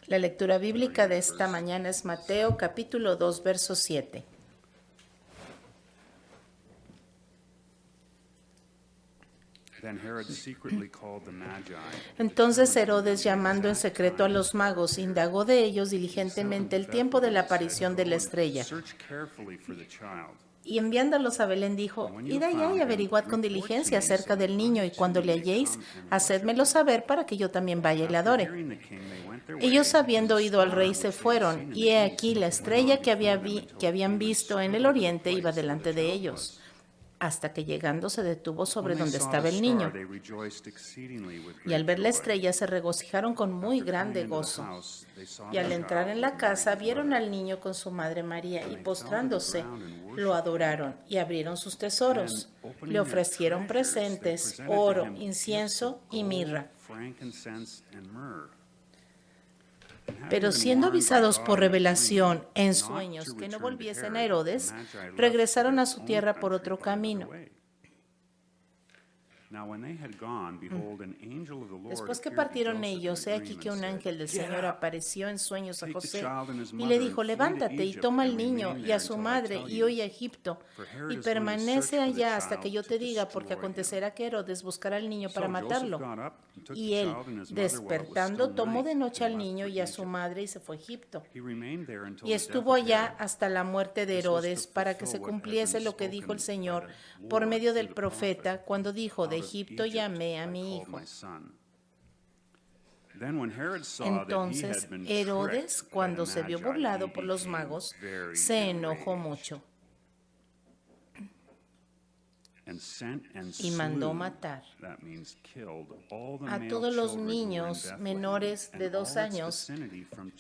La lectura bíblica de esta mañana es Mateo capítulo 2, verso 7. Entonces Herodes, llamando en secreto a los magos, indagó de ellos diligentemente el tiempo de la aparición de la estrella. Y enviándolos a Belén dijo: Id allá y averiguad con diligencia acerca del niño, y cuando le halléis, hacédmelo saber para que yo también vaya y le adore. Ellos, habiendo oído al rey, se fueron, y he aquí la estrella que habían visto en el oriente iba delante de ellos, hasta que llegando se detuvo sobre donde estaba el niño. Y al ver la estrella se regocijaron con muy grande gozo. Y al entrar en la casa vieron al niño con su madre María, y postrándose lo adoraron y abrieron sus tesoros. Le ofrecieron presentes, oro, incienso y mirra. Pero siendo avisados por revelación en sueños que no volviesen a Herodes, regresaron a su tierra por otro camino. Después que partieron ellos, he aquí que un ángel del Señor apareció en sueños a José y le dijo: levántate y toma al niño y a su madre y huye a Egipto y permanece allá hasta que yo te diga, porque acontecerá que Herodes buscará al niño para matarlo. Y él, despertando, tomó de noche al niño y a su madre y se fue a Egipto. Y estuvo allá hasta la muerte de Herodes, para que se cumpliese lo que dijo el Señor por medio del profeta, cuando dijo: de Egipto llamé a mi hijo. Entonces Herodes, cuando se vio burlado por los magos, se enojó mucho y mandó matar a todos los niños menores de 2 años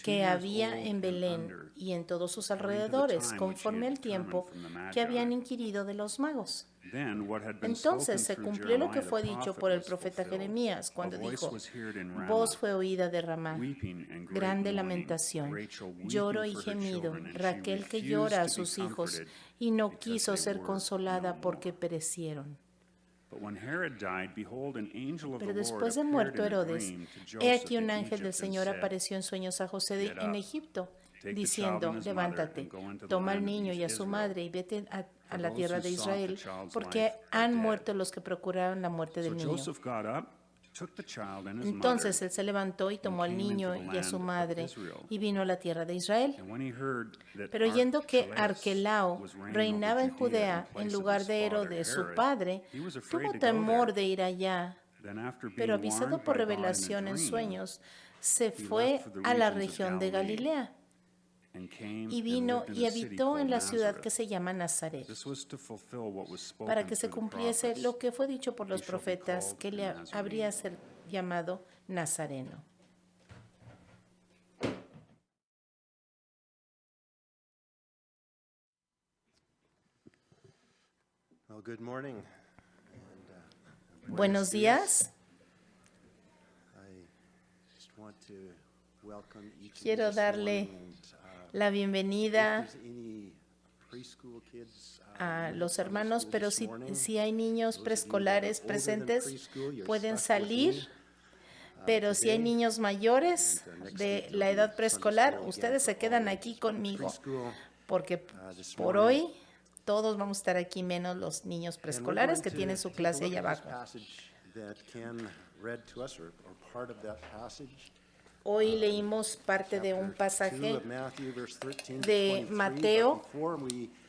que había en Belén y en todos sus alrededores, conforme al tiempo que habían inquirido de los magos. Entonces se cumplió lo que fue dicho por el profeta Jeremías, cuando dijo: voz fue oída de Ramá, grande lamentación, lloro y gemido, Raquel que llora a sus hijos y no quiso ser consolada porque perecieron. Pero después de muerto Herodes, he aquí un ángel del Señor apareció en sueños a José en Egipto, diciendo: levántate, toma al niño y a su madre y vete a la tierra de Israel, porque han muerto los que procuraron la muerte del niño. Entonces él se levantó y tomó al niño y a su madre y vino a la tierra de Israel. Pero oyendo que Arquelao reinaba en Judea en lugar de Herodes su padre, tuvo temor de ir allá. Pero avisado por revelación en sueños, se fue a la región de Galilea y vino y habitó en la ciudad que se llama Nazaret, para que se cumpliese lo que fue dicho por los profetas, que le habría ser llamado Nazareno. Buenos días. Quiero darle la bienvenida a los hermanos, pero si hay niños preescolares presentes, pueden salir. Pero si hay niños mayores de la edad preescolar, ustedes se quedan aquí conmigo, porque por hoy todos vamos a estar aquí, menos los niños preescolares que tienen su clase allá abajo. Hoy leímos parte de un pasaje de Mateo,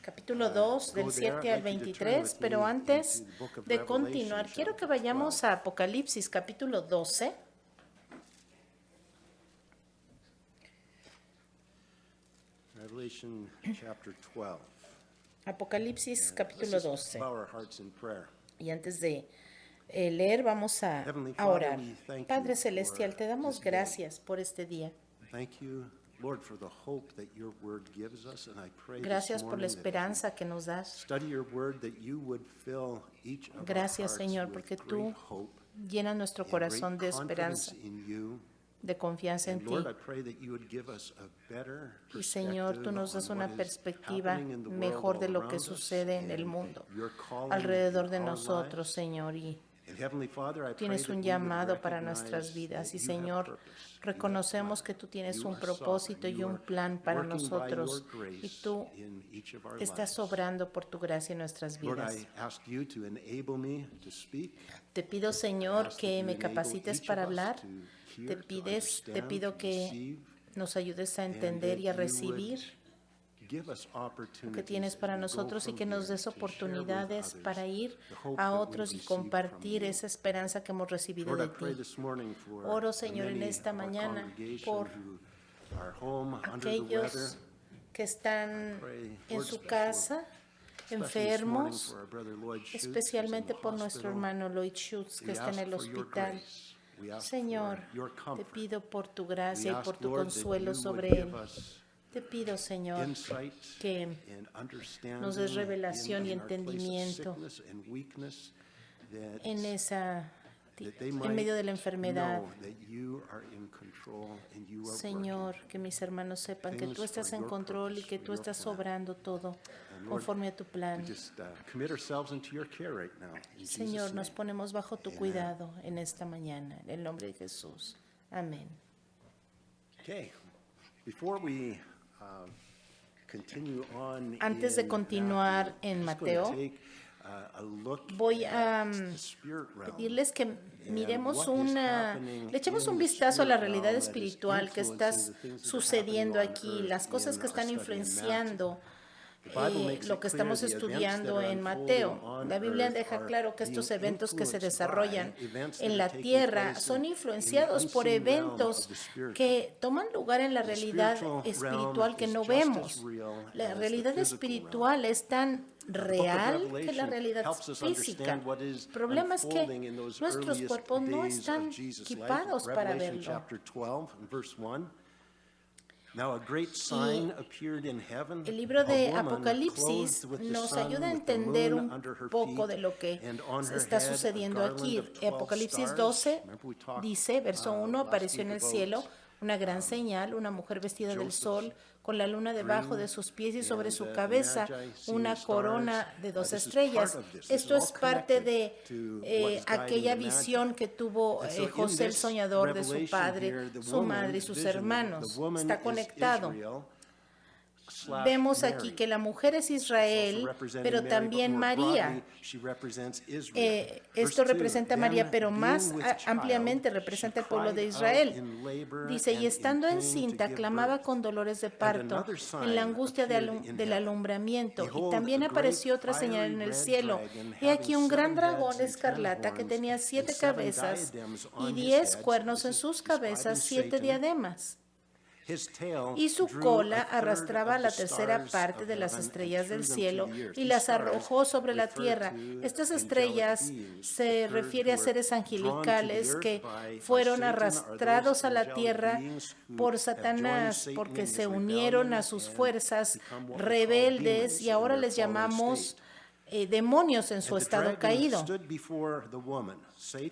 capítulo 2, del 7 al 23, pero antes de continuar, quiero que vayamos a Apocalipsis, capítulo 12. Apocalipsis, capítulo 12. Y antes de leer, vamos a orar. Padre Celestial, te damos gracias por este día. Gracias por la esperanza que nos das. Gracias, Señor, porque tú llenas nuestro corazón de esperanza, de confianza en ti. Y Señor, tú nos das una perspectiva mejor de lo que sucede en el mundo alrededor de nosotros, Señor, y Tienes un llamado para nuestras vidas y, Señor, reconocemos que tú tienes un propósito y un plan para nosotros y tú estás obrando por tu gracia en nuestras vidas. Te pido, Señor, que me capacites para hablar. Te pido que nos ayudes a entender y a recibir lo que tienes para nosotros y que nos des oportunidades para ir a otros y compartir esa esperanza que hemos recibido de ti. Oro, Señor, en esta mañana por aquellos que están en su casa, enfermos, especialmente por nuestro hermano Lloyd Schutz, que está en el hospital. Señor, te pido por tu gracia y por tu consuelo sobre él. Te pido, Señor, que nos des revelación y entendimiento en medio de la enfermedad. Señor, que mis hermanos sepan que tú estás en control y que tú estás obrando todo conforme a tu plan. Señor, nos ponemos bajo tu cuidado en esta mañana, en el nombre de Jesús. Amén. Antes de continuar en Mateo, voy a pedirles que miremos le echemos un vistazo a la realidad espiritual que está sucediendo aquí, las cosas que están influenciando lo que estamos estudiando en Mateo. La Biblia deja claro que estos eventos que se desarrollan en la tierra son influenciados por eventos que toman lugar en la realidad espiritual que no vemos. La realidad espiritual es tan real que la realidad física. El problema es que nuestros cuerpos no están equipados para verlo. Y el libro de Apocalipsis nos ayuda a entender un poco de lo que está sucediendo aquí. Apocalipsis 12 dice, verso 1, apareció en el cielo una gran señal, una mujer vestida del sol, con la luna debajo de sus pies y sobre su cabeza una corona de 2 estrellas. Esto es parte de aquella visión que tuvo José el soñador de su padre, su madre y sus hermanos. Está conectado. Vemos aquí que la mujer es Israel, pero también María. Esto representa a María, pero más ampliamente representa el pueblo de Israel. Dice, y estando encinta, clamaba con dolores de parto, en la angustia del alumbramiento. Y también apareció otra señal en el cielo. He aquí un gran dragón escarlata que tenía 7 cabezas y 10 cuernos en sus cabezas, 7 diademas. Y su cola arrastraba la tercera parte de las estrellas del cielo y las arrojó sobre la tierra. Estas estrellas se refiere a seres angelicales que fueron arrastrados a la tierra por Satanás porque se unieron a sus fuerzas rebeldes y ahora les llamamos demonios en su estado caído.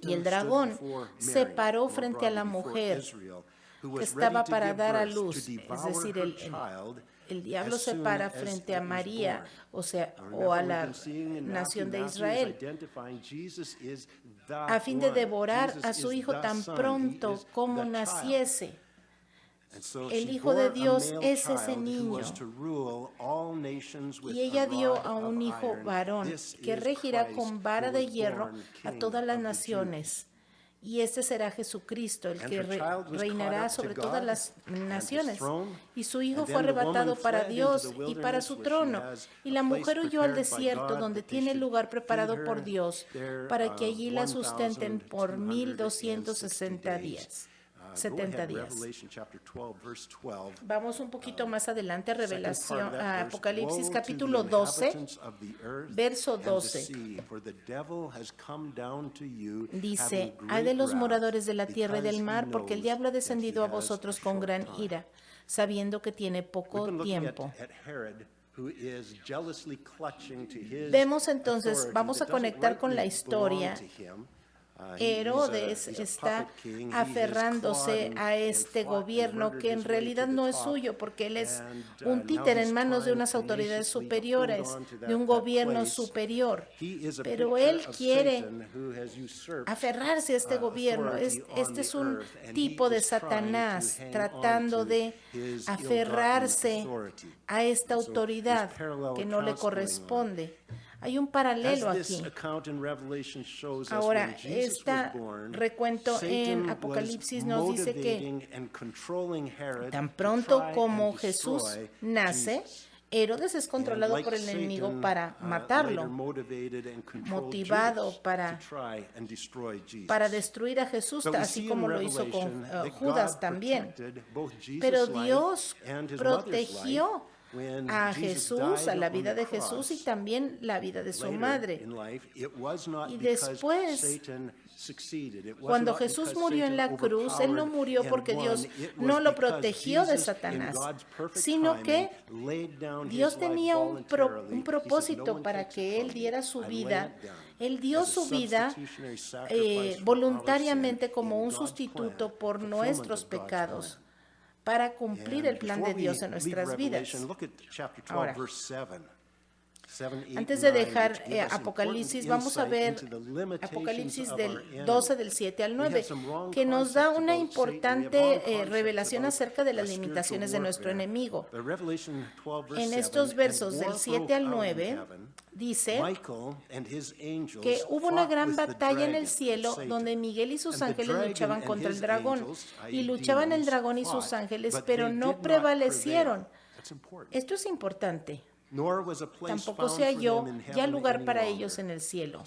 Y el dragón se paró frente a la mujer que estaba para dar a luz, es decir, el diablo se para frente a María, o a la nación de Israel, a fin de devorar a su hijo tan pronto como naciese. El Hijo de Dios es ese niño. Y ella dio a un hijo varón que regirá con vara de hierro a todas las naciones. Y este será Jesucristo, el que reinará sobre todas las naciones. Y su hijo fue arrebatado para Dios y para su trono. Y la mujer huyó al desierto, donde tiene el lugar preparado por Dios, para que allí la sustenten por 1260 días. 70 días. Vamos un poquito más adelante a Apocalipsis capítulo 12, verso 12. Dice, ay de los moradores de la tierra y del mar, porque el diablo ha descendido a vosotros con gran ira, sabiendo que tiene poco tiempo. Vemos entonces, vamos a conectar con la historia Herodes está aferrándose a este gobierno que en realidad no es suyo, porque él es un títere en manos de unas autoridades superiores, de un gobierno superior. Pero él quiere aferrarse a este gobierno. Este es un tipo de Satanás tratando de aferrarse a esta autoridad que no le corresponde. Hay un paralelo aquí. Ahora, este recuento en Apocalipsis nos dice que tan pronto como Jesús nace, Herodes es controlado por el enemigo para matarlo, motivado para destruir a Jesús, así como lo hizo con Judas también. Pero Dios protegió a Jesús, a la vida de Jesús y también la vida de su madre. Y después, cuando Jesús murió en la cruz, Él no murió porque Dios no lo protegió de Satanás, sino que Dios tenía un propósito para que Él diera su vida. Él dio su vida voluntariamente como un sustituto por nuestros pecados, para cumplir el plan de Dios en nuestras vidas. Ahora, antes de dejar Apocalipsis, vamos a ver Apocalipsis del 12, del 7 al 9, que nos da una importante revelación acerca de las limitaciones de nuestro enemigo. En estos versos del 7 al 9, dice que hubo una gran batalla en el cielo donde Miguel y sus ángeles luchaban contra el dragón. Y luchaban el dragón y sus ángeles, pero no prevalecieron. Esto es importante. Tampoco se halló ya lugar para ellos en el cielo.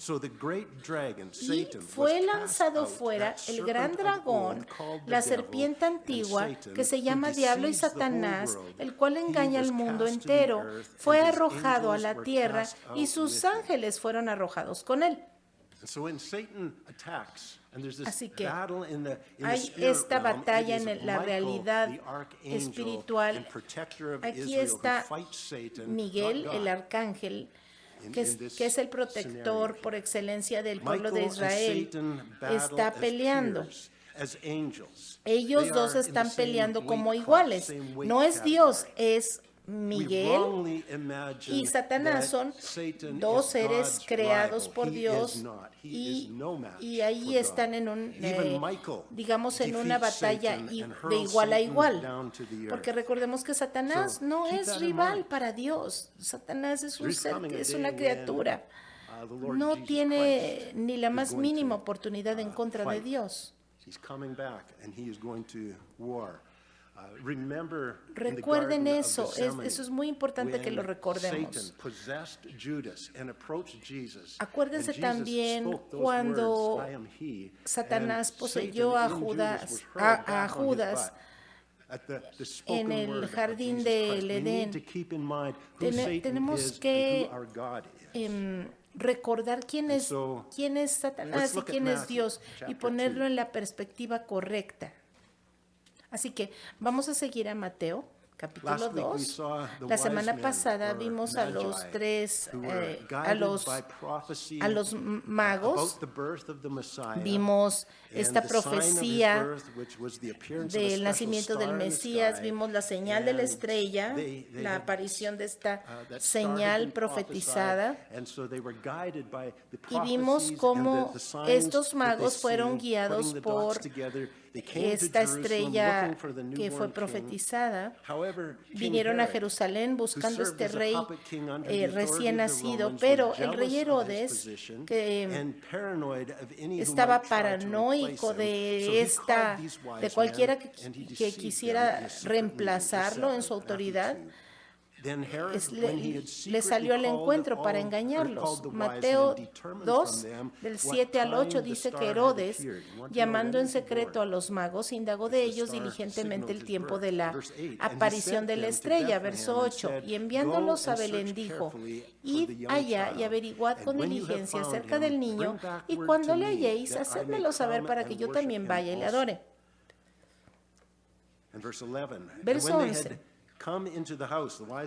Y fue lanzado fuera el gran dragón, la serpiente antigua, que se llama Diablo y Satanás, el cual engaña al mundo entero. Fue arrojado a la tierra y sus ángeles fueron arrojados con él. Así que hay esta batalla en la realidad espiritual. Aquí está Miguel, el arcángel, que es el protector por excelencia del pueblo de Israel. Está peleando. Ellos dos están peleando como iguales. No es Dios, es Miguel y Satanás. Son dos seres creados por Dios y ahí están en digamos en una batalla de igual a igual, porque recordemos que Satanás no es rival para Dios. Satanás es un ser, es una criatura, no tiene ni la más mínima oportunidad en contra de Dios. Recuerden eso, eso es muy importante que lo recordemos. Acuérdense también cuando Satanás poseyó a Judas en el jardín del Edén. Tenemos que recordar quién es Satanás y quién es Dios y ponerlo en la perspectiva correcta. Así que vamos a seguir a Mateo, capítulo 2. La semana pasada vimos a los magos. Vimos esta profecía del nacimiento del Mesías. Vimos la señal de la estrella, la aparición de esta señal profetizada. Y vimos cómo estos magos fueron guiados por esta estrella que fue profetizada. Vinieron a Jerusalén buscando este rey recién nacido, pero el rey Herodes, que estaba paranoico de cualquiera que quisiera reemplazarlo en su autoridad, le salió al encuentro para engañarlos. Mateo 2, del 7 al 8, dice que Herodes, llamando en secreto a los magos, indagó de ellos diligentemente el tiempo de la aparición de la estrella. Verso 8, y enviándolos a Belén dijo: id allá y averiguad con diligencia acerca del niño, y cuando le halléis, hacedmelo saber para que yo también vaya y le adore. Verso 11.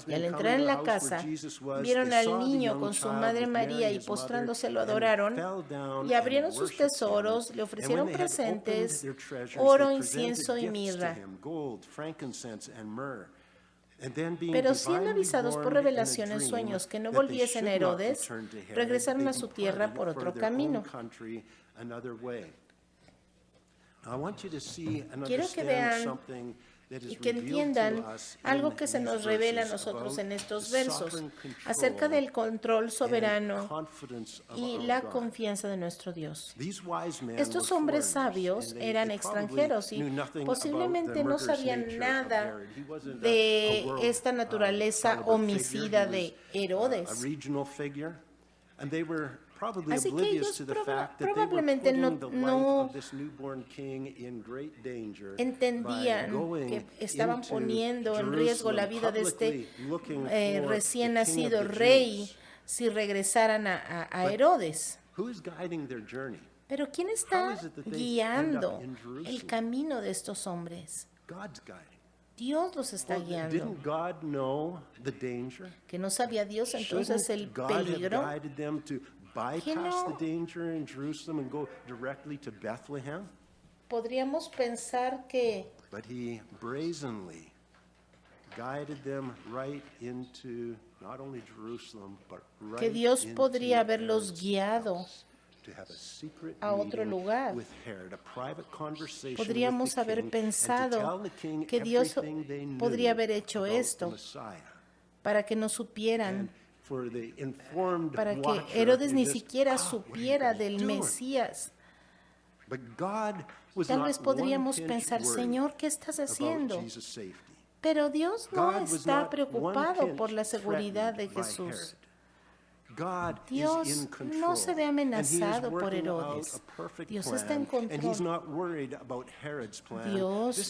Y al entrar en la casa, vieron al niño con su madre María y postrándose lo adoraron y abrieron sus tesoros, le ofrecieron presentes, oro, incienso y mirra. Pero siendo avisados por revelación en sueños que no volviesen a Herodes, regresaron a su tierra por otro camino. Quiero que vean y que entiendan algo que se nos revela a nosotros en estos versos acerca del control soberano y la confianza de nuestro Dios. Estos hombres sabios eran extranjeros y posiblemente no sabían nada de esta naturaleza homicida de Herodes. Así que ellos probablemente no entendían que estaban poniendo en riesgo la vida de este recién nacido rey si regresaran a Herodes. Pero ¿quién está guiando el camino de estos hombres? Dios los está guiando. ¿Que no sabía Dios entonces el peligro? ¿Que no podríamos pensar que Dios podría haberlos guiado a otro lugar? Podríamos haber pensado que Dios podría haber hecho esto para que no supieran, para que Herodes ni siquiera supiera del Mesías. Tal vez podríamos pensar, Señor, ¿qué estás haciendo? Pero Dios no está preocupado por la seguridad de Jesús. Dios no se ve amenazado por Herodes. Dios está en control. Dios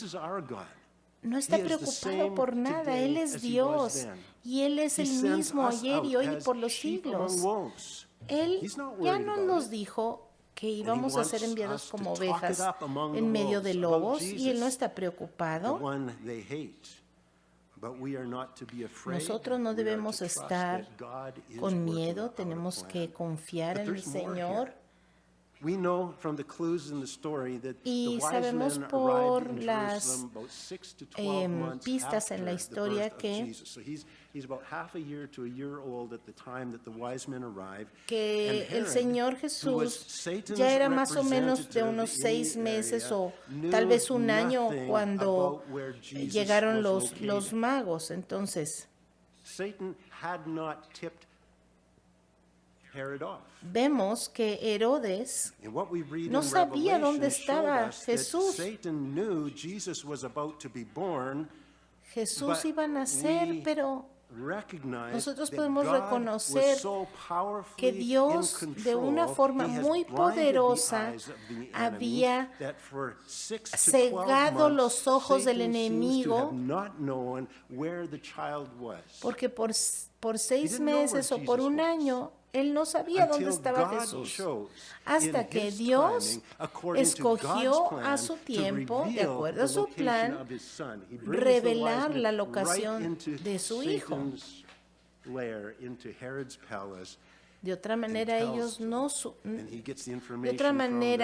no está preocupado por nada. Él es Dios y Él es el mismo ayer y hoy y por los siglos. Él ya no nos dijo que íbamos a ser enviados como ovejas en medio de lobos y Él no está preocupado. Nosotros no debemos estar con miedo, tenemos que confiar en el Señor. Y sabemos por las pistas en la historia que el Señor Jesús ya era más o menos de unos 6 meses o tal vez un año cuando llegaron los magos. Entonces, vemos que Herodes no sabía dónde estaba Jesús. Jesús iba a nacer, pero nosotros podemos reconocer que Dios de una forma muy poderosa había cegado los ojos del enemigo, porque por 6 meses o por un año él no sabía dónde estaba Jesús, hasta que Dios escogió a su tiempo, de acuerdo a su plan, revelar la locación de su hijo. De otra manera,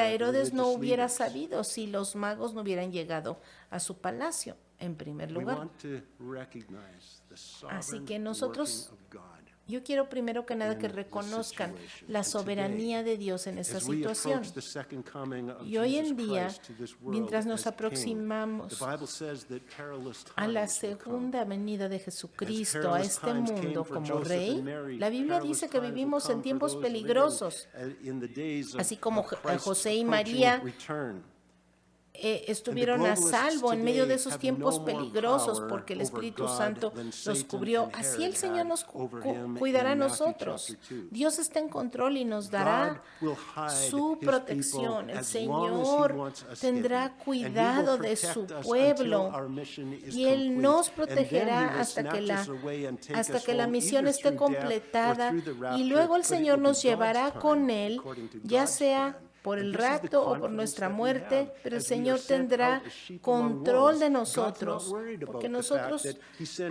Herodes no hubiera sabido si los magos no hubieran llegado a su palacio, en primer lugar. Así que yo quiero primero que nada que reconozcan la soberanía de Dios en esa situación. Y hoy en día, mientras nos aproximamos a la segunda venida de Jesucristo a este mundo como Rey, la Biblia dice que vivimos en tiempos peligrosos, así como José y María estuvieron a salvo en medio de esos tiempos peligrosos porque el Espíritu Santo los cubrió. Así el Señor nos cuidará a nosotros. Dios está en control y nos dará su protección. El Señor tendrá cuidado de su pueblo y Él nos protegerá hasta que la misión esté completada, y luego el Señor nos llevará con Él, ya sea por el rapto o por nuestra muerte, pero el Señor tendrá control de nosotros, porque nosotros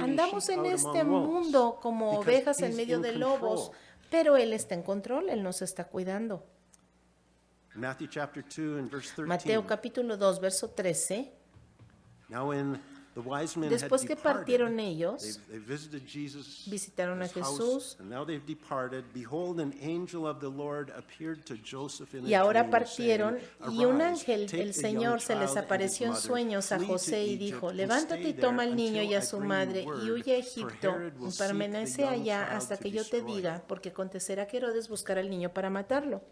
andamos en este mundo como ovejas en medio de lobos, pero Él está en control, Él nos está cuidando. Mateo capítulo 2, verso 13. Después que partieron ellos, visitaron a Jesús, y ahora partieron, y un ángel del Señor se les apareció en sueños a José y dijo: levántate y toma al niño y a su madre y huye a Egipto, y permanece allá hasta que yo te diga, porque acontecerá que Herodes buscará al niño para matarlo.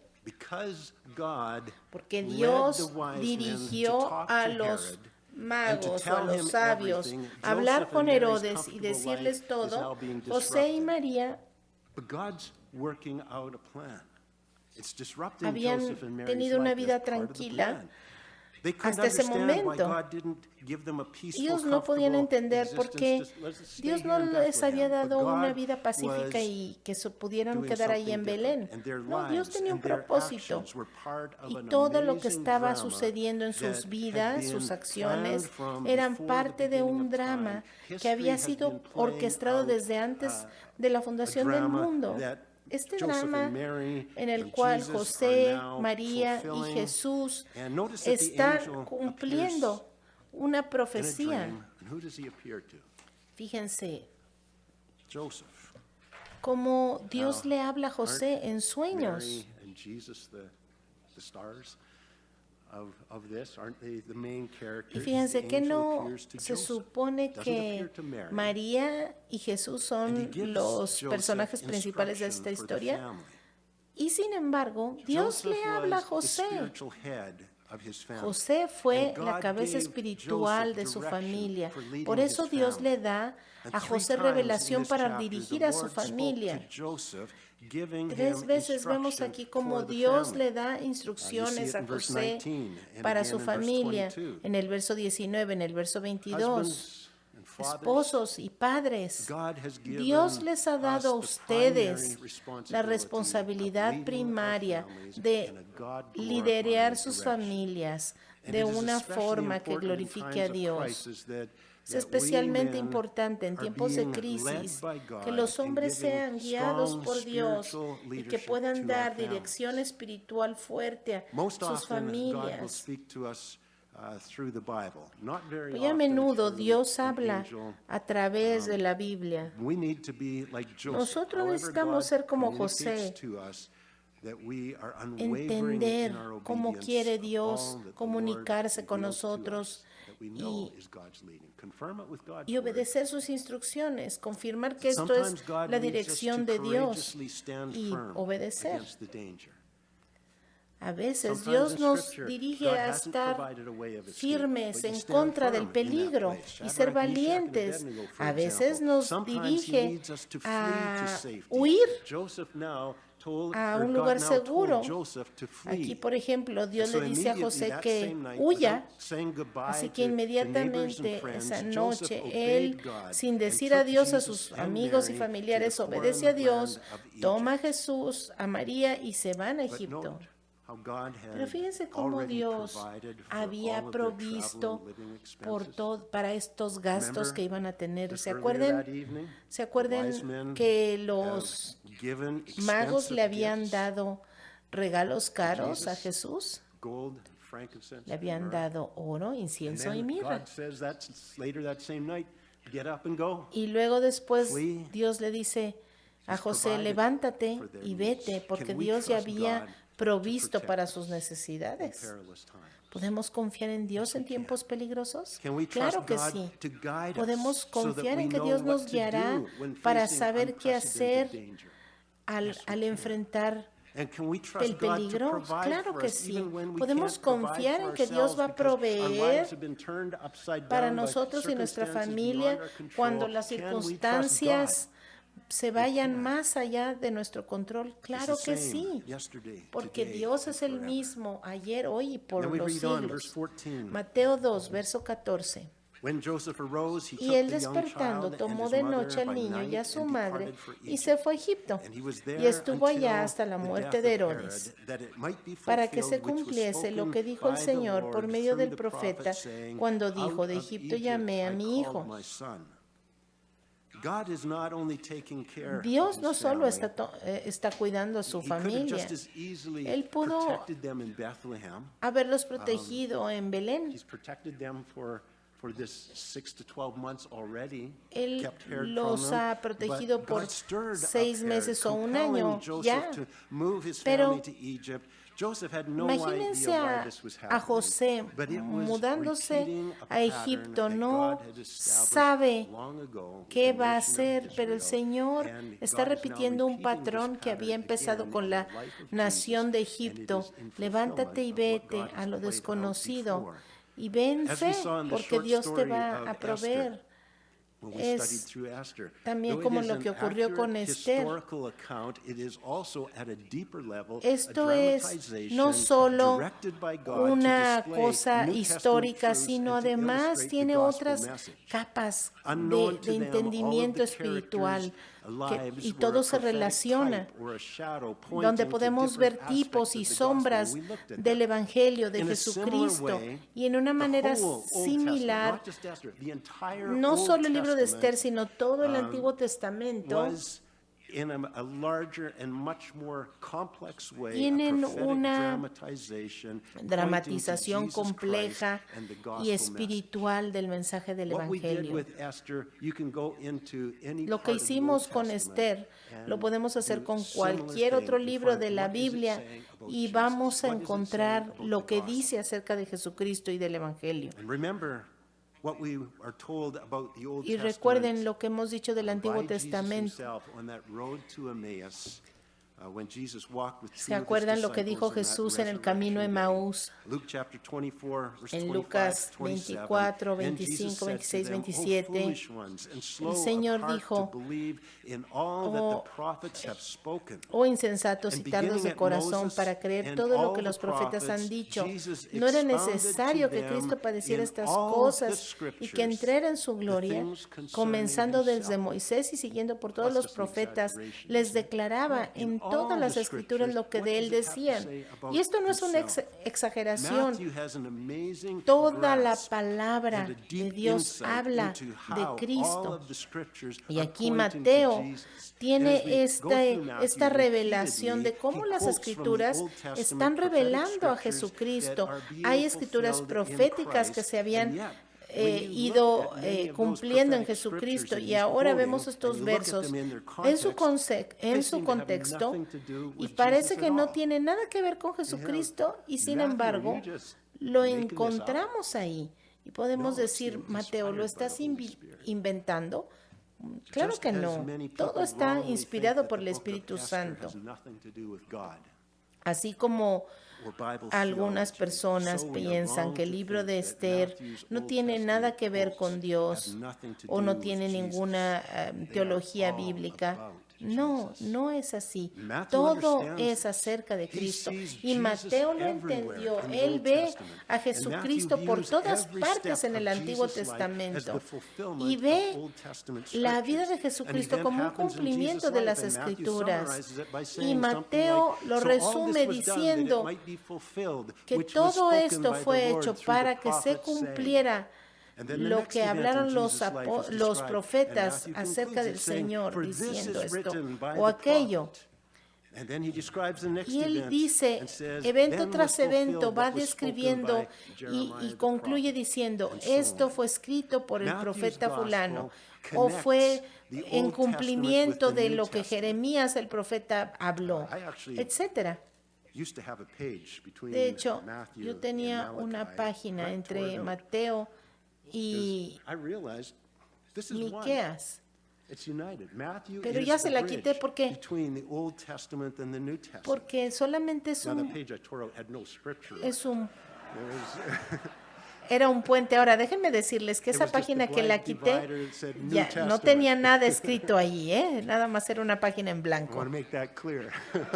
Porque Dios dirigió a los magos o a los sabios a hablar con Herodes y decirles todo, José y María habían tenido una vida tranquila hasta ese momento. Ellos no podían entender por qué Dios no les había dado una vida pacífica y que se pudieran quedar ahí en Belén. No, Dios tenía un propósito, y todo lo que estaba sucediendo en sus vidas, sus acciones, eran parte de un drama que había sido orquestado desde antes de la fundación del mundo. Este drama en el cual José, María y Jesús están cumpliendo una profecía. Fíjense cómo Dios le habla a José en sueños. Y fíjense que no se supone que María y Jesús son los personajes principales de esta historia. Y sin embargo, Dios le habla a José. José fue la cabeza espiritual de su familia. Por eso Dios le da a José revelación para dirigir a su familia. 3 veces vemos aquí cómo Dios le da instrucciones a José para su familia. En el verso 19, en el verso 22. Esposos y padres, Dios les ha dado a ustedes la responsabilidad primaria de liderar sus familias de una forma que glorifique a Dios. Es especialmente importante en tiempos de crisis que los hombres sean guiados por Dios y que puedan dar dirección espiritual fuerte a sus familias. Muy a menudo Dios habla a través de la Biblia. Nosotros necesitamos ser como José, entender cómo quiere Dios comunicarse con nosotros y obedecer sus instrucciones, confirmar que esto es la dirección de Dios y obedecer. A veces Dios nos dirige a estar firmes en contra del peligro y ser valientes. A veces nos dirige a huir a un lugar seguro. Aquí, por ejemplo, Dios le dice a José que huya, así que inmediatamente esa noche él, sin decir adiós a sus amigos y familiares, obedece a Dios, toma a Jesús, a María y se van a Egipto. Pero fíjense cómo Dios había provisto para estos gastos que iban a tener. ¿Se acuerdan que los magos le habían dado regalos caros a Jesús? Le habían dado oro, incienso y mirra. Y luego después Dios le dice a José: levántate y vete, porque Dios ya había provisto para sus necesidades. ¿Podemos confiar en Dios en tiempos peligrosos? Claro que sí. Podemos confiar en que Dios nos guiará para saber qué hacer al enfrentar el peligro. Claro que sí. Podemos confiar en que Dios va a proveer para nosotros y nuestra familia cuando las circunstancias se vayan más allá de nuestro control. Claro que sí, porque Dios es el mismo ayer, hoy y por los siglos. Mateo 2, verso 14. Y él despertando tomó de noche al niño y a su madre y se fue a Egipto. Y estuvo allá hasta la muerte de Herodes, para que se cumpliese lo que dijo el Señor por medio del profeta cuando dijo: de Egipto llamé a mi hijo. Dios no solo está cuidando a su familia. Él pudo haberlos protegido en Belén. Él los ha protegido por 6 meses o un año ya. Pero imagínense a José mudándose a Egipto. No sabe qué va a hacer, pero el Señor está repitiendo un patrón que había empezado con la nación de Egipto. Levántate y vete a lo desconocido y ven fe, porque Dios te va a proveer. Es también como lo que ocurrió con Esther. Esto es no solo una cosa histórica, sino además tiene otras capas de entendimiento espiritual. Y todo se relaciona, donde podemos ver tipos y sombras del Evangelio de Jesucristo. Y en una manera similar, no solo el libro de Esther, sino todo el Antiguo Testamento tienen una dramatización compleja y espiritual del mensaje del Evangelio. Lo que hicimos con Esther lo podemos hacer con cualquier otro libro de la Biblia y vamos a encontrar lo que dice acerca de Jesucristo y del Evangelio. Y recuerden lo que hemos dicho del Antiguo Testamento. ¿Se acuerdan lo que dijo Jesús en el camino a Emaús? En Lucas 24, 25, 26, 27, el Señor dijo: oh insensatos y tardos de corazón para creer todo lo que los profetas han dicho. ¿No era necesario que Cristo padeciera estas cosas y que entrara en su gloria? Comenzando desde Moisés y siguiendo por todos los profetas, les declaraba en todas las escrituras lo que de él decían. Y esto no es una exageración. Toda la palabra de Dios habla de Cristo. Y aquí Mateo tiene esta revelación de cómo las escrituras están revelando a Jesucristo. Hay escrituras proféticas que se habían ido cumpliendo en Jesucristo, y ahora vemos estos versos en su contexto y parece que no tiene nada que ver con Jesucristo, y sin embargo lo encontramos ahí y podemos decir: Mateo, ¿lo estás inventando? Claro que no, todo está inspirado por el Espíritu Santo. Así como algunas personas piensan que el libro de Esther no tiene nada que ver con Dios o no tiene ninguna teología bíblica. No, no es así. Todo es acerca de Cristo. Y Mateo lo entendió. Él ve a Jesucristo por todas partes en el Antiguo Testamento y ve la vida de Jesucristo como un cumplimiento de las Escrituras. Y Mateo lo resume diciendo que todo esto fue hecho para que se cumpliera lo que hablaron los profetas acerca del Señor, diciendo esto o aquello. Y él dice, evento tras evento, va describiendo y concluye diciendo: esto fue escrito por el profeta fulano, o fue en cumplimiento de lo que Jeremías el profeta habló, etcétera. De hecho, yo tenía una página entre Mateo y Miqueas, pero ya se la quité porque solamente era un puente. Ahora, déjenme decirles que esa página que la quité ya no tenía nada escrito ahí, nada más era una página en blanco.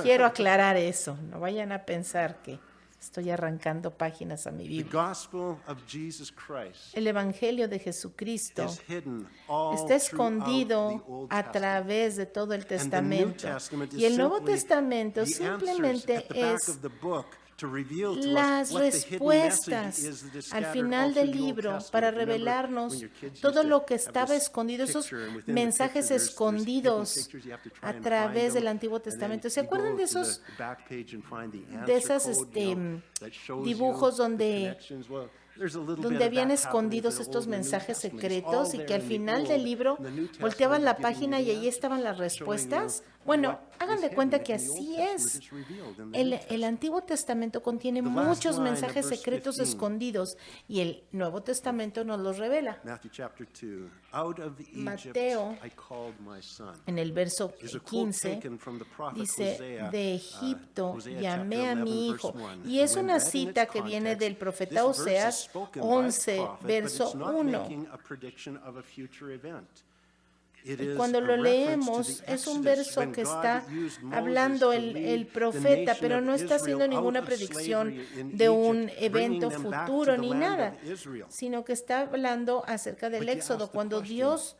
Quiero aclarar eso, no vayan a pensar que Estoy arrancando páginas a mi The Biblia. gospel of Jesus Christ El Evangelio de Jesucristo is hidden all está throughout the escondido Old a Testament. través de todo el And the New Testamento. Testament Y el is Nuevo simply Testamento the answers simplemente at the back es of the book to reveal to las us what the hidden message respuestas is that is al scattered final all del through the Old libro Testament. para Remember when revelarnos your kids used todo to lo que have estaba this escondido, esos picture, and within the mensajes picture there's hidden escondidos pictures you have to try a and través find del them, Antiguo and then Testamento. ¿Se you go acuerdan de to the esos back page and find the de answer esas code, you know, that shows dibujos you the donde connections? Well, there's a little bit donde of habían that happening escondidos for the estos Old and New mensajes Testament. It's secretos all y que there al in the final Old, del libro and the New Testament volteaban is la giving you página the y ahí answer, estaban las showing you respuestas. Bueno, what hagan was de cuenta hidden que in the Old así Testament es. is revealed in the New El Testament. Antiguo Testamento contiene The last muchos line of mensajes verse secretos 15. escondidos y el Nuevo Testamento nos los revela. Matthew chapter 2. Out of Egypt Mateo, I called my son. En el verso Is a quote 15 taken from the prophet dice, Hosea, de Egipto Hosea llamé chapter a 11, mi verse hijo. 1. Y es When una read in cita its que viene del context, profeta this verse is Oseas spoken by the 11, prophet, but verso it's not 1. making a prediction of a future event. It Y is cuando a lo reference to leemos, the es un Exodus, verso when que God está used Moses hablando to el lead the profeta, nation pero of no está Israel haciendo out ninguna of predicción slavery in de un Egypt, evento bringing them back futuro to the ni land nada, of Israel. sino que está hablando acerca del But you Éxodo, ask the cuando question, Dios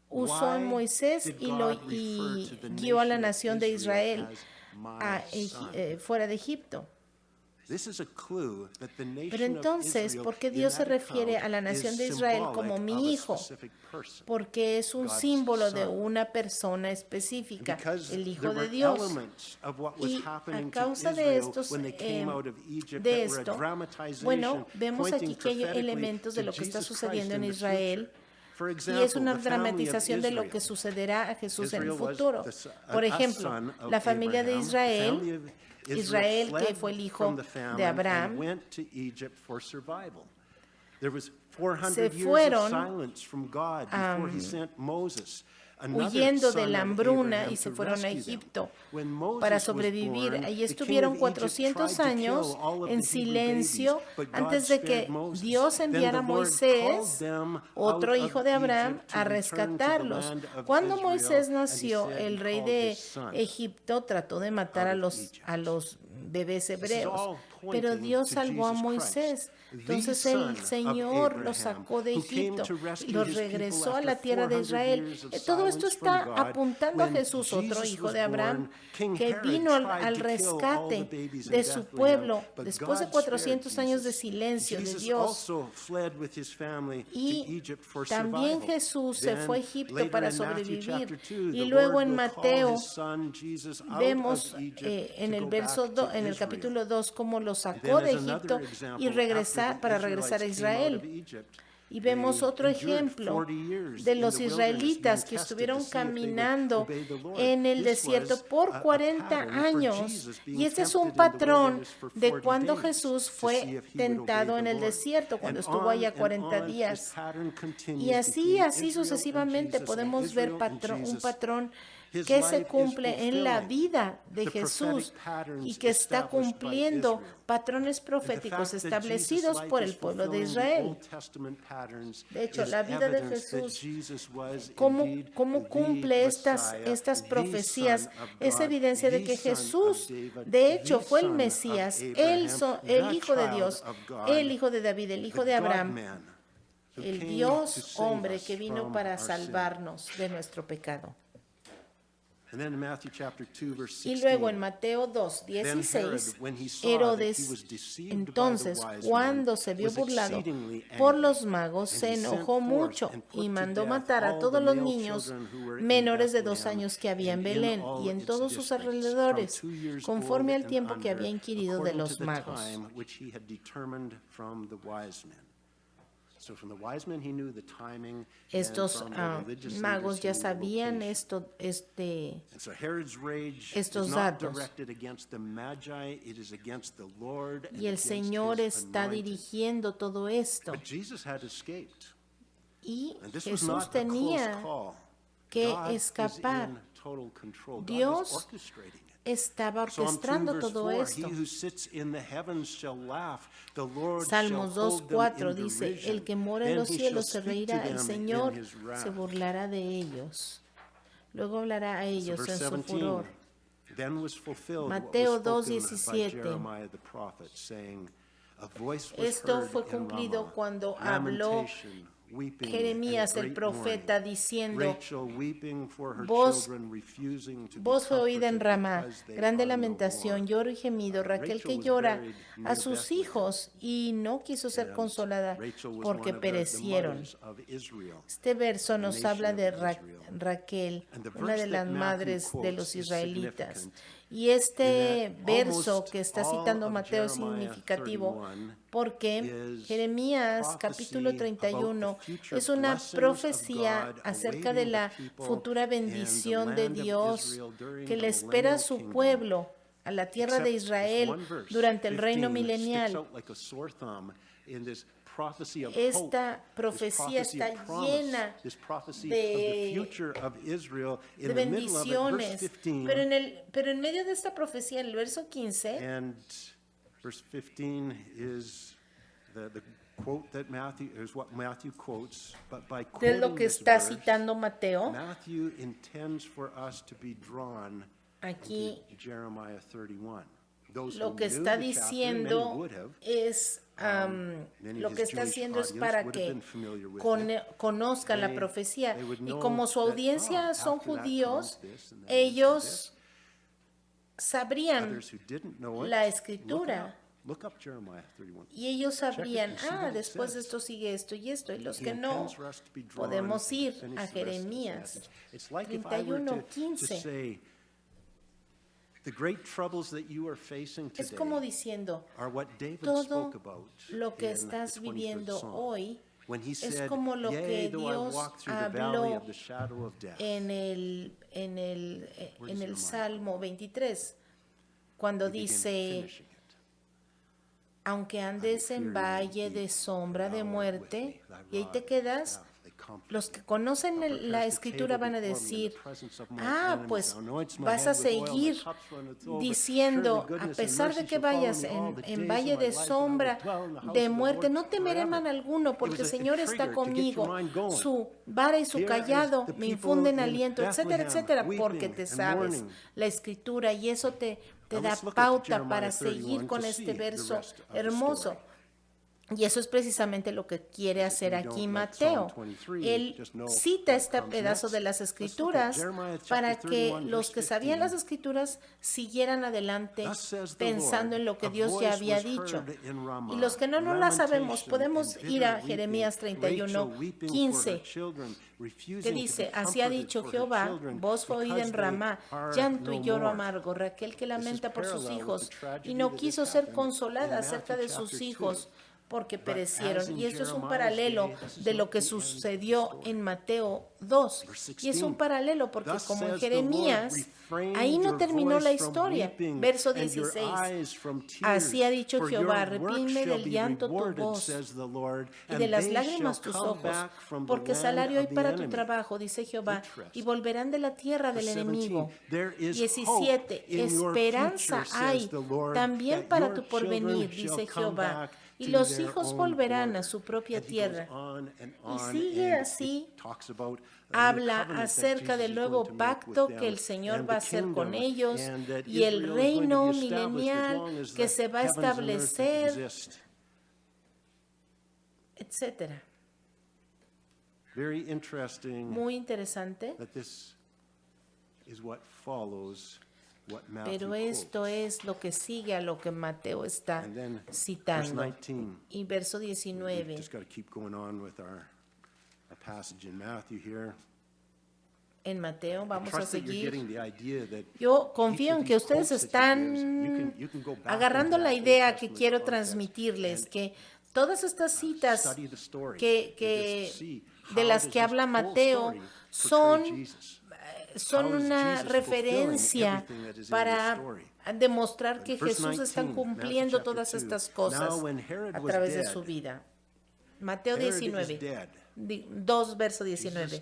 usó a why Moisés did y, God refer to the guió a la nation nación of de Israel Israel as my son? fuera de Egipto. This is a clue that the nation Pero of entonces, Israel ¿por qué in Dios se that refiere account a la nación is de Israel symbolic como of mi a hijo? specific person, Porque es un God's símbolo de son. una persona específica, Because el Hijo there de were Dios. elements of what was Y happening a to causa de Israel estos, when they came out of Egypt de that were a esto, dramatization bueno, vemos pointing aquí que hay prophetically elementos de to lo que está Jesus sucediendo Christ en in the Israel. future. For Y es example, una the family of dramatización de lo que Israel. sucederá a Jesús en el Israel was futuro. Por a ejemplo, son of la familia de Abraham. The Israel, family of Israel que fled fue el from hijo the famine de Abraham, and went to Egypt for survival. There was 400 se years fueron, of silence from God before he sent Moses, another huyendo de son la of hambruna Abraham, y se to fueron a rescue them. Egipto When Moses para was sobrevivir. born, Allí the king estuvieron of Egypt 400 tried to años kill all of en the Hebrew silencio babies, but God antes de que spared Moses. Dios Then enviara the a Lord Moisés, called them otro out hijo of de Abraham, Egypt to a return to the rescatarlos. land of Cuando Israel, Moisés and he nació, said el he rey called de his son Egipto trató de matar out a of los, Egypt. a los bebés This is hebreos, all pero pointing Dios to salvó a Jesus Moisés. Christ, the Entonces son el of Señor Abraham, los sacó de who came Egipto to y rescue los his people regresó a after la tierra de 400 Israel. years of Todo esto silence from está God. apuntando a When Jesús, otro Jesus hijo was de Abraham, born, King que Herod vino al tried to kill all the rescate babies in de su Bethlehem, pueblo but después de God 400 spared años de Jesus. silencio de Jesus Dios. also fled with his family to Y Egypt for también survival. Jesús se Then, fue a Egipto later para in Matthew chapter sobrevivir. 2, Y the luego Lord en will call Mateo his son Jesus out vemos of Egypt en to el go verso back to en el Israel. capítulo 2 cómo lo And sacó then de as another Egipto example, y regresar after the para regresar a Israelites came out of Israel. Egypt, Y vemos otro they endured ejemplo 40 years de in los the wilderness, israelitas being que tested estuvieron to see if they would caminando obey the Lord. en el This desierto was por a 40 pattern for años. Jesus being Y este es un tempted in the patrón wilderness for de 40 cuando days Jesús to see fue if he would obey tentado the en el Lord. desierto, cuando And estuvo allá on 40 this días. pattern continues Y así, between así Israel and sucesivamente Jesus, and podemos ver Israel and un Jesus. patrón His que se life is cumple en la fulfilling vida de the Jesús prophetic patterns y que está established by cumpliendo Israel. patrones proféticos establecidos por el pueblo de Israel. De hecho, la vida de Jesús, cómo cumple estas profecías, es evidencia de que Jesús, de hecho, fue el Mesías, el Hijo de Dios, el Hijo de David, el Hijo de Abraham, el Dios hombre que vino para salvarnos de nuestro pecado. Y luego en Mateo 2:16, Herodes, entonces, cuando se vio burlado por los magos, se enojó mucho y mandó matar a todos los niños menores de 2 años que había en Belén y en todos sus alrededores, conforme al tiempo que había inquirido de los magos. Estos magos ya sabían estos datos. Y el Señor está dirigiendo todo esto. Y Jesús tenía que escapar. Dios estaba orquestando todo esto. Salmos 2:4 dice, el que mora en los cielos se reirá, el Señor se burlará de ellos. Luego hablará a ellos en su furor. Then was fulfilled what Mateo was spoken 2:17. by Jeremiah the prophet, saying, "A voice was Esto heard fue in cumplido Ramah, cuando habló lamentation, weeping, Jeremías and el great profeta mourning. diciendo, Rachel weeping for her voz, children, refusing to be voz fue oída en comforted Ramá, because they grande are no lamentación, more." lloro y gemido, Raquel Rachel que was llora buried a near sus Bethlehem. hijos y no quiso ser And consolada Rachel was porque one of the perecieron. mothers of Israel. Este verso nos nation habla of de Israel. Raquel, And the una verse de las that Matthew madres de quotes los is israelitas. significant Y este in that verso almost que está all citando of Mateo es Jeremiah significativo 31 porque is Jeremías capítulo prophecy 31 about the future es una blessings of profecía God acerca de awaiting la the people futura and the bendición de land of Dios Israel during que the le espera a millennial su kingdom. pueblo, a la tierra de Except this Israel one verse, durante el reino 15, sticks milenial. out like a sore thumb in this prophecy of Esta hope, profecía this prophecy está of promise, llena this prophecy de- of the future of Israel. In de the middle of it, verse bendiciones, 15, pero en medio de esta profecía, en el verso 15, and verse 15 is the quote that Matthew is what Matthew quotes, but by de lo quoting que this está verse, citando Mateo, Matthew intends for us to be drawn aquí into Jeremiah 31. Those lo who que knew está the chapter, many diciendo would have, es, many lo of que his está Jewish haciendo es audience para would have que been familiar with it. conozcan la They- profecía. they would Y know como su that, audiencia son after that judíos, comes this, and then this, and ellos this. sabrían Others who didn't know it, la look it escritura. up. Look up Jeremiah 31. Y ellos sabrían, and see what it después de says. esto sigue esto y esto. Y los He que no, intends for us to be drawn podemos to ir finish a the rest of this Jeremías message. It's like if I were 31:15. to say, the great troubles that you are facing Es today como diciendo, are what David todo spoke about lo que in the estás 23rd viviendo Psalm. hoy When he es said, como lo "Yea, que though I Dios walk through the valley habló of the shadow of death." en Where does el your mind Salmo 23, cuando He began dice, finishing it. aunque andes en valle de sombra de muerte, y ahí te quedas, los que conocen la escritura van a decir, pues vas a seguir diciendo, a pesar de que vayas en valle de sombra de muerte, no temeré mal alguno, porque el Señor está conmigo. Su vara y su callado me infunden aliento, etcétera, etcétera, porque te sabes la escritura y eso te da pauta para seguir con este verso hermoso. Y eso es precisamente lo que quiere hacer aquí Mateo. Él cita este pedazo de las Escrituras para que los que sabían las Escrituras siguieran adelante pensando en lo que Dios ya había dicho. Y los que no las sabemos, podemos ir a Jeremías 31:15, que dice, así ha dicho Jehová, voz fue oída en Ramá, llanto y lloro amargo, Raquel que lamenta por sus hijos y no quiso ser consolada acerca de sus hijos, porque perecieron. Y esto es un paralelo de lo que sucedió en Mateo 2. Y es un paralelo porque como en Jeremías, ahí no terminó la historia. Verso 16. Así ha dicho Jehová, reprime del llanto tu voz y de las lágrimas tus ojos, porque salario hay para tu trabajo, dice Jehová, y volverán de la tierra del enemigo. 17. Esperanza hay también para tu porvenir, dice Jehová, y los hijos volverán a su propia tierra. Y sigue así, habla acerca del nuevo pacto que el Señor va a hacer con ellos y el reino milenial que se va a establecer, etcétera. Muy interesante. Pero esto es lo que sigue a lo que Mateo está citando. Y verso 19. En Mateo vamos a seguir. Yo confío en que ustedes están agarrando la idea que quiero transmitirles, que todas estas citas de las que habla Mateo son una referencia para demostrar que Jesús está cumpliendo todas estas cosas a través de su vida. Mateo 19, 2 verso 19.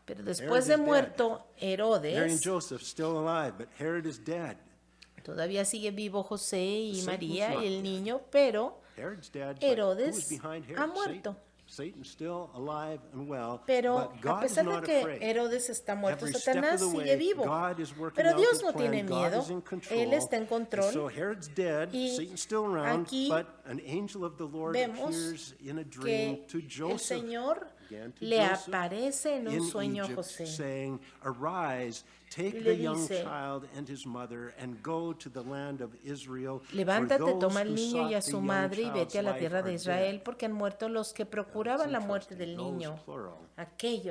Pero después de muerto Herodes, todavía sigue vivo José y María y el niño, pero Herodes ha muerto. Satan's still alive and well, Pero but a God is pesar de not que afraid. Herodes está muerto, Every step Satanás of the sigue way, vivo. God is working Pero out Dios his no plan. tiene God miedo. is in control. Él está en And control. so Herod's dead, Y Satan's still around, aquí but an angel of the Lord vemos appears in a dream que to el Joseph. Señor Again, to le Joseph aparece en un in sueño a Egypt, José saying, "Arise, take y the le young dice, child and his mother, and go to the land of Israel. For levántate, those toma who al niño y a sought the su young madre y child's vete a la life tierra de are Israel, dead." porque han muerto los que procuraban la muerte del Interesting. niño. Those, plural,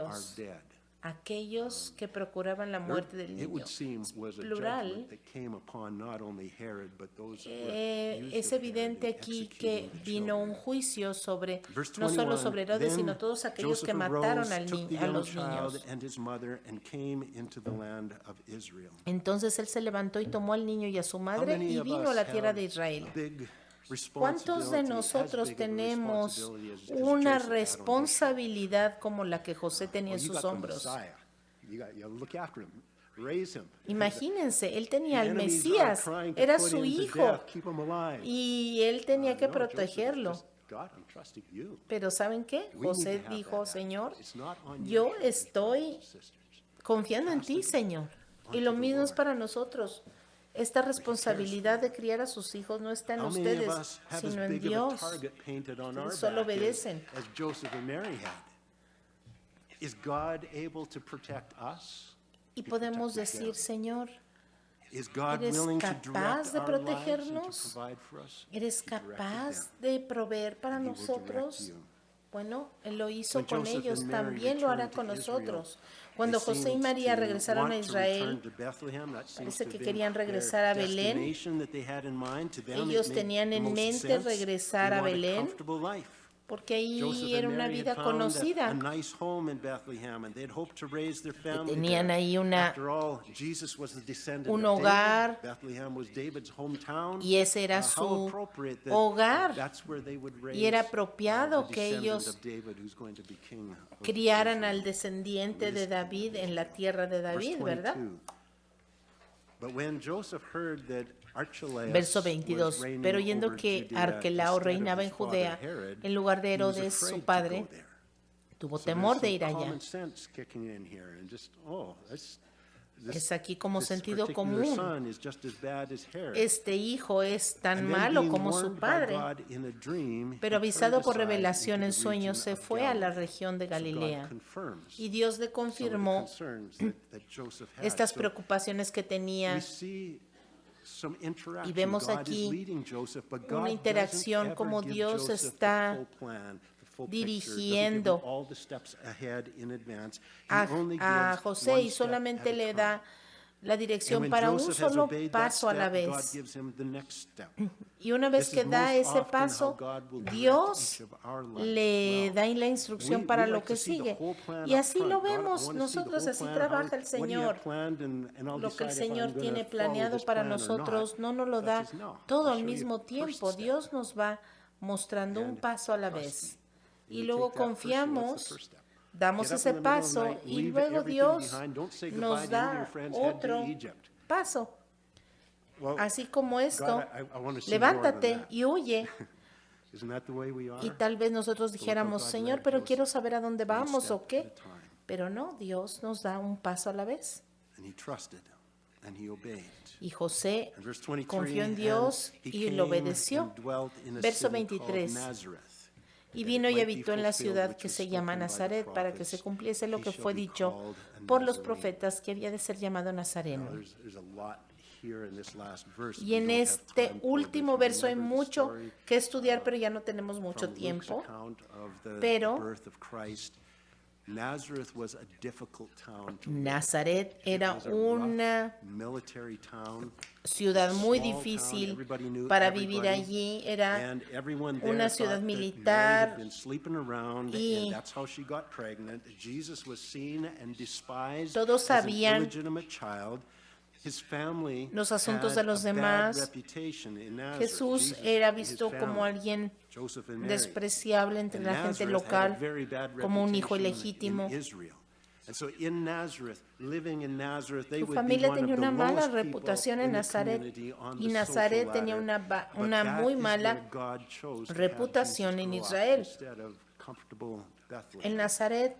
are Aquellos que procuraban la muerte del It niño. would seem was a Plural. judgment that came upon not only Herod, but those that were used Es of Herod evidente in aquí que executing the vino un children. juicio sobre, Verse no solo 21, sobre Herodes, then sino todos aquellos Joseph que mataron arose, took the a young los child niños. and his mother, and came into the land of Israel. Entonces él se levantó y tomó al niño y a su How madre many y of vino a us la tierra have de Israel. big ¿Cuántos de responsibility, nosotros as big of a tenemos responsibility as una Joseph had on his shoulders? responsabilidad como la que José tenía Well, en you sus got the hombros? Messiah. You look after him, raise him. Imagínense, él The tenía al enemies are Mesías, trying to era put su him to hijo death, keep him alive. y él tenía que No, Joseph, it's protegerlo. just, God, I'm trusting you. Pero ¿saben qué? We need José to have dijo, that attitude. Señor, It's not on your yo shoulders, estoy brothers and sisters. confiando en ti, Señor. Y lo mismo es para nosotros. Esta responsabilidad de criar a sus hijos no está en How many of ustedes, us have as sino en big of a Dios. target painted on our Ustedes solo back obedecen. as Joseph and Mary had? Is God able to protect us? Y He podemos protected decir, them. Señor, Is God ¿eres willing to capaz direct de our lives and to protegernos? provide for us? ¿eres He directed capaz them. de proveer para He will direct nosotros? you. Bueno, Él lo hizo When con Joseph ellos, and Mary también lo hará returned con to Israel, nosotros. Cuando they José y seemed María to regresaron a want to Israel, return to Bethlehem. That seems parece to have que been querían their regresar a Belén. destination that they had in mind. To them, it Ellos made tenían the en most mente sense. regresar They a want Belén, comfortable life. porque ahí Joseph era and una Mary vida had found a conocida. nice home in Bethlehem, and they'd hoped to raise their family Tenían there. ahí After all, Jesus was the descendant un of hogar, David. Bethlehem was David's hometown. y ese era How su appropriate that hogar. that's where they would raise Y era apropiado the que descendant ellos of David, who's going to be king of criaran Israel. al descendiente de David en la tierra de Verse David, ¿verdad? 22. But when Joseph heard that Archelaus Verso was 22. reigning Pero oyendo over que Judea Arquelao instead of reinaba his en father Judea Herod, en lugar de he was Herodes, su afraid to padre, go there. tuvo So there's temor de some ir allá. common sense kicking in here, and just, Es aquí como this sentido particular común. son is just as bad as Herod. Este hijo es tan And then malo being como su warned by padre. God in a dream, Pero he avisado turned por aside revelación into en the sueños, se region of fue a la Galilee. región de So God Galilea. confirms Y Dios le some of the confirmó concerns that Joseph had. estas So preocupaciones que tenía. we see some interaction. Y vemos God aquí is leading Joseph, but una God interacción doesn't como ever give Dios Joseph está the full plan, the full dirigiendo picture, doesn't give him all the steps ahead in advance. He a only a gives José one y step solamente at a le time. da la And dirección when para un Joseph has solo obeyed that paso a la step, God vez. gives him the next step. Y una vez This que is da most ese often paso, how God will direct Dios each of our lives le as well. da la instrucción We para lo like que to see the sigue. whole plan Y up así front. lo God, I vemos wanna see the nosotros, whole así plan, trabaja how- el what do you Señor. have planned, and I'll Lo que el decide if I'm Señor gonna tiene follow planeado this para plan or nosotros not. no nos lo God da says, "No, todo I'll al show you mismo first tiempo. step, Dios nos va mostrando un and paso a la trust vez. me." Y You luego take that first, what's the confiamos, first step? damos Get up ese in the middle of the paso night, y leave luego everything Dios behind. Don't say goodbye nos to any of your da friends, head to otro Egypt. paso. Well, Así como esto, God, I wanna see more than levántate that. y huye. Isn't that the way we are? Y tal vez nosotros dijéramos, God Señor, led pero Joseph quiero saber a dónde one vamos step o qué. at a time. Pero no, Dios nos da un paso a la vez. And he trusted, and he obeyed. Y José And verse 23, confió en and Dios he y came lo obedeció. and dwelt in a Verso city called 23. Nazareth, Y that vino it y might be habitó en la fulfilled ciudad which que was se llama spoken by the Nazaret, para que prophets, se cumpliese lo "He que shall fue be dicho called a por los Nazarene." profetas que había de ser llamado Nazareno. Now, there's a lot here in this last verse. Y We en don't have este time for, último but verso hay remember the mucho story que estudiar, pero ya no tenemos mucho from Luke's tiempo. account of the Pero birth of Christ. Nazareth was a difficult town to live. Nazaret It era was a rough una military town. ciudad muy Small town, difícil everybody knew para vivir everybody, allí. Era and everyone there una thought ciudad that Mary militar had been sleeping around, y and that's how she got pregnant. Jesus was seen and despised todos as an sabían illegitimate child. His family los asuntos had de los a bad demás. reputation in Nazareth. Jesús Jesus era and his visto como family, alguien Joseph and Mary. despreciable entre And la gente Nazareth had a local, very bad como un hijo reputation ilegítimo. in Israel. And so in Nazareth, living in Nazareth, they Su would be familia one of tenía the una mala lowest people reputación en in the Nazaret community on y the Nazaret social tenía ladder. But una that muy is mala where God chose to have reputación Jesus en grow up Israel. instead of comfortable En Bethlehem. Nazaret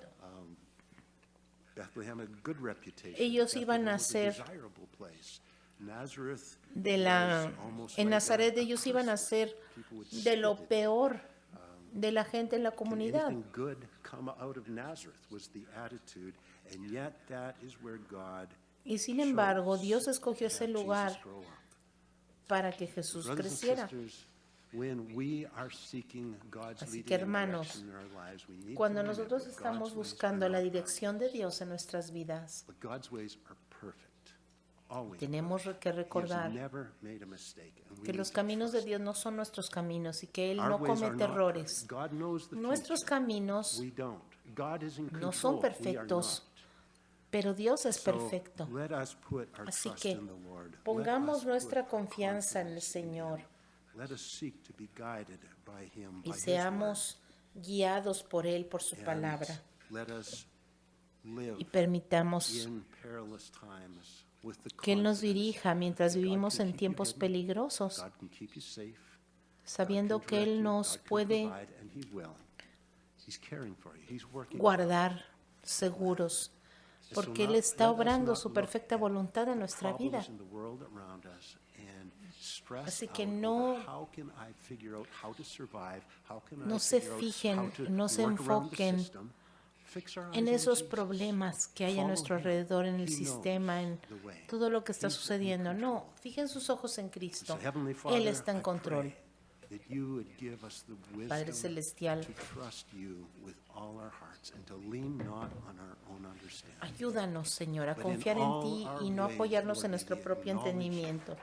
Bethlehem had a good reputation. ellos iban a Bethlehem was ser desirable place. Nazareth en was almost Nazaret like a ellos iban a curse ser word. People would de lo spit it. peor de la gente en la Can comunidad. anything good come out of Nazareth was the attitude, and yet that is where God Y sin embargo, chose Dios escogió to ese have lugar Jesus grow up. para que Jesús Brothers and creciera. sisters, when we are seeking God's Así leading que, and hermanos, direction in our lives, we need to Cuando remember nosotros God's estamos ways buscando are la not our dirección de ways, Dios en nuestras vidas, but God's ways are perfect. Always tenemos perfect. que He has recordar never made a mistake, and we que need los to caminos de trust Dios no son nuestros caminos y que Él Our no ways are comete not errores. perfect. God knows the Nuestros future. caminos We don't. God is in no son control. We are perfectos, not. pero Dios es So, perfecto. let us put our Así trust que in the Lord. Let pongamos us put nuestra our confianza en el confidence in Him. Señor Let us seek to be guided by Him, by y His seamos guiados por Él, por su word. palabra, And let us live y permitamos in perilous times with the que Él nos confidence dirija mientras that God vivimos can en keep you tiempos hidden, peligrosos, God can keep you safe, sabiendo God can que direct Él you, nos God can puede provide, and He's willing. He's caring for you. He's working. guardar seguros, porque Él está obrando su perfecta voluntad en nuestra vida. Así que no se fijen, no se enfoquen en esos problemas que hay a nuestro alrededor, en el sistema, en todo lo que está sucediendo. No, fijen sus ojos en Cristo. Él está en control. Padre Celestial, ayúdanos, Señor, a confiar en ti y no apoyarnos en nuestro propio entendimiento.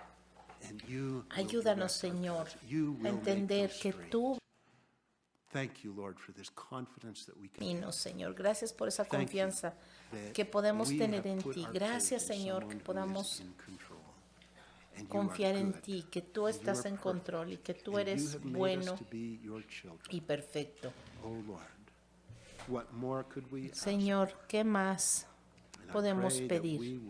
Ayúdanos, Señor, a entender que tú caminos, Señor. Gracias por esa confianza que podemos tener en ti. Gracias, Señor, que podamos confiar en ti, que tú estás en control y que tú eres bueno y perfecto. Señor, ¿qué más podemos pedir?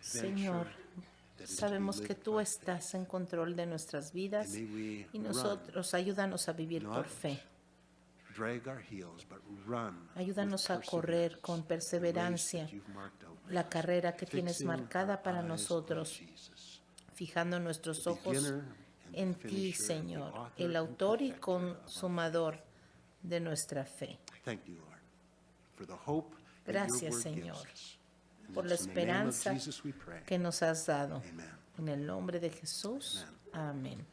Señor, sabemos que tú estás en control de nuestras vidas y nosotros ayúdanos a vivir por fe. Ayúdanos a correr con perseverancia la carrera que tienes marcada para nosotros, fijando nuestros ojos en ti, Señor, el autor y consumador de nuestra fe. Gracias, Señor, por la esperanza que nos has dado. En el nombre de Jesús. Amén.